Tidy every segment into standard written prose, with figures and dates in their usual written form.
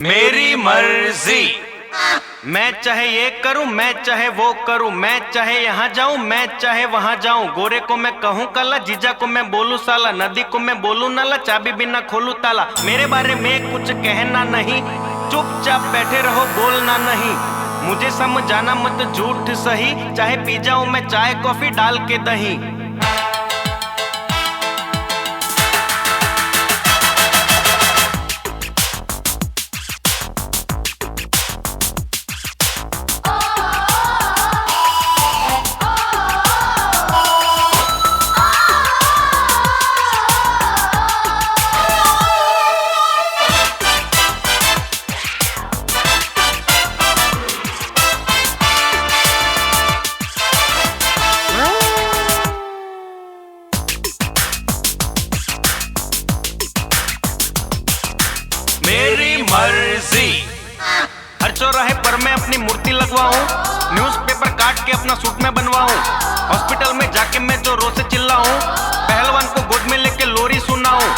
मेरी मर्जी। मैं चाहे ये करूं, मैं चाहे वो करूं, मैं चाहे यहाँ जाऊं, मैं चाहे वहां जाऊं। गोरे को मैं कहूं काला, जीजा को मैं बोलूं साला, नदी को मैं बोलूं नाला, चाबी बिना खोलूं ताला। मेरे बारे में कुछ कहना नहीं, चुपचाप बैठे रहो, बोलना नहीं। मुझे समझाना मत झूठ सही, चाहे पी जाऊं मैं चाय कॉफी डाल के दही। मेरी मर्जी। हर चौराहे पर मैं अपनी मूर्ति लगवाऊं, न्यूज़पेपर काट के अपना सूट में बनवाऊं, हॉस्पिटल में जाके मैं जो रोज से चिल्लाऊं, पहलवान को गोद में लेके लोरी सुनाऊं,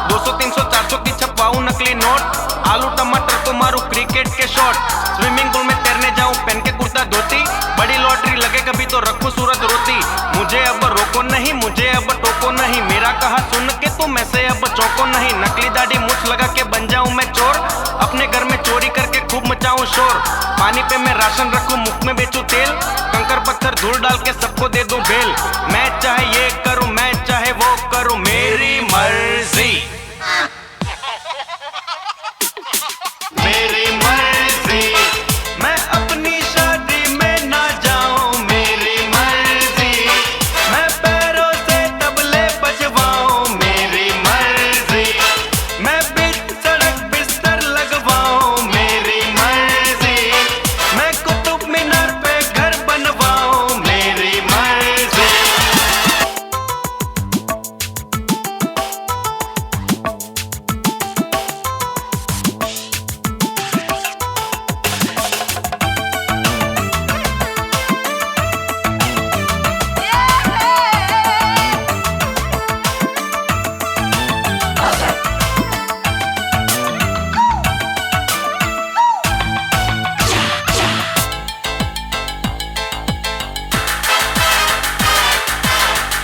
200 300 400 की छपवाऊं नकली नोट, आलू टमाटर को मारूं क्रिकेट के शॉट, स्विमिंग पूल में तैरने जाऊं पहन के कुर्ता धोती, बड़ी लॉटरी लगे कभी तो रखूं सूरत रोती। मुझे अब रोको नहीं, मुझे अब टोको नहीं, मेरा कहा सुन के तुम ऐसे अब चौको नहीं। नकली दाढ़ी मूछ लगा के बन जाऊं मैं चोर, अपने घर में चोरी करके खूब मचाऊं शोर, पानी पे मैं राशन रखूं मुफ्त में बेचूं तेल, कंकर पत्थर धूल डाल के सबको दे दूं बेल। मैं चाहे ये करूं, मैं चाहे वो करूं, मेरी मर्जी। मेरी मर्जी। मैं अपनी शादी में ना जाऊं, मेरी मर्जी। मैं पैरों से तबले बजवाऊं, मेरी मर्जी। मैं बीच सड़क बिस्तर लगवाऊं, मेरी मर्जी। मैं कुतुब मीनार पे घर बनवाऊं, मेरी मर्जी।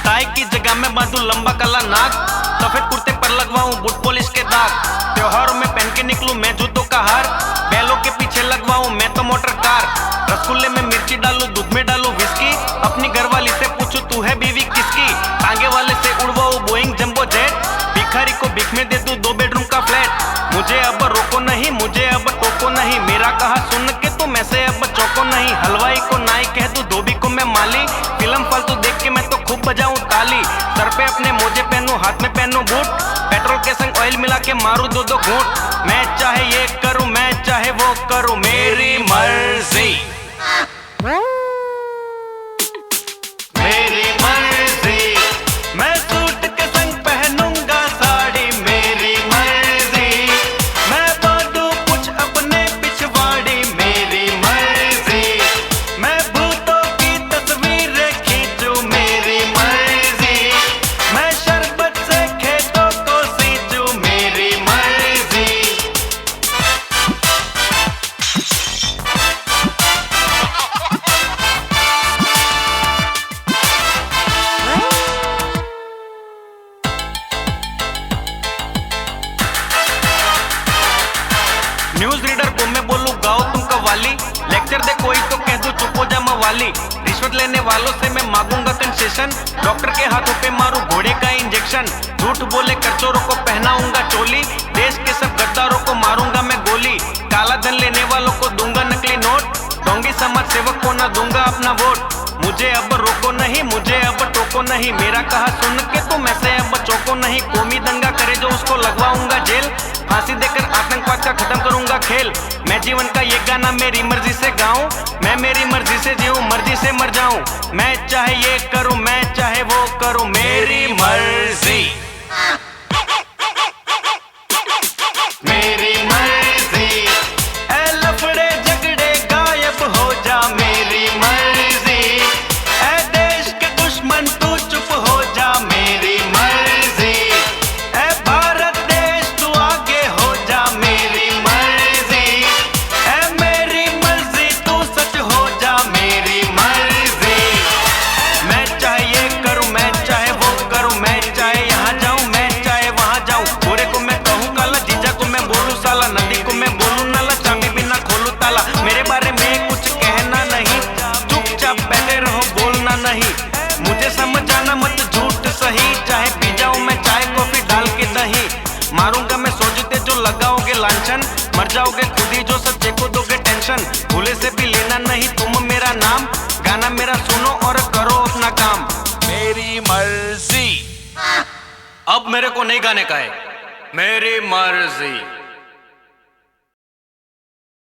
टाई की जगह में बांधूं लंबा काला नाक, सफेद कुर्ते पर लगवाऊं बूट पॉलिश के दाग, त्योहारों में पहन के निकलूं मैं जूतों का हार, बैलों के पीछे लगवाऊं मैं तो मोटर कार, रसगुल्ले में मिर्ची डालूं दूध में डालूं विस्की, अपनी घरवाली से पूछूं तू है बीवी किसकी, टांगे वाले से उड़वाऊं बोइंग जंबो जेट, भिखारी को भीख में दे दूं 2 बेडरूम का फ्लैट। मुझे अब रोको नहीं, मुझे अब टोको नहीं, मेरा कहा सुन के तुम ऐसे अब चौको नहीं। हलवाई को नाई कह दूं, धोबी को मैं माली, फिल्म फालतू देख के मैं तो खूब बजाऊं ताली, सर पे अपने मोजे पहनूं हाथ में पहनूं बूट, पेट्रोल के संग ऑयल मिला के मारूं 2-2 घूंट। मैं चाहे ये करूं, मैं चाहे वो करूं, मेरी मर्जी। मेरी मर्जी। मैं सूट के संग पहनूंगा साड़ी, मेरी मर्जी। मैं बांधूं कुछ अपने पिछवाड़ी, मेरी मर्जी। मैं भूतों की तस्वीरें खींचूं, मेरी मर्जी। मैं शरबत से खेतों को सींचूं, मेरी मर्जी। न्यूज रीडर को मैं बोलूं गाओ तुम कव्वाली, लेक्चर दे कोई तो कह दूं चुप हो जा मवाली, रिश्वत लेने वालों से मैं मांगूंगा कंसेशन, डॉक्टर के हाथों पे मारूं घोड़े का इंजेक्शन, झूठ बोले करचोरों को पहनाऊंगा चोली, देश के सब गद्दारों को मारूंगा मैं गोली, काला धन लेने वालों को दूंगा नकली नोट, डोंगी समाज सेवक को ना दूंगा अपना वोट। मुझे अब रोको नहीं, मुझे अब टोको नहीं, मेरा कहा सुन के तुम ऐसे अब चौको नहीं। कौमी दंगा करे जो उसको लगवाऊंगा जेल, फांसी देकर आतंकवाद का खत्म करूंगा खेल। मैं जीवन का ये गाना मेरी मर्जी से गाऊं, मैं मेरी मर्जी से जीऊं मर्जी से मर जाऊं। मैं चाहे ये करूं, मैं चाहे वो करूं, मेरी मर्जी। मेरी मर्जी। ए लफड़े झगड़े गायब हो जा, मेरी मर्जी। ए देश के दुश्मन तू चुप हो जा, मेरी मर्जी। ए भारत देश तू आगे हो जा, मेरी मर्जी। सही, चाहे पी जाऊं मैं चाय कॉफी डाल के दही। मारूंगा मैं सोचते जो लगाओगे लांछन, मर जाओगे खुद ही जो सच्चे को दोगे टेंशन। भूले से भी लेना नहीं तुम मेरा नाम, गाना मेरा सुनो और करो अपना काम। मेरी मर्जी। अब मेरे को नहीं गाने का है, मेरी मर्जी।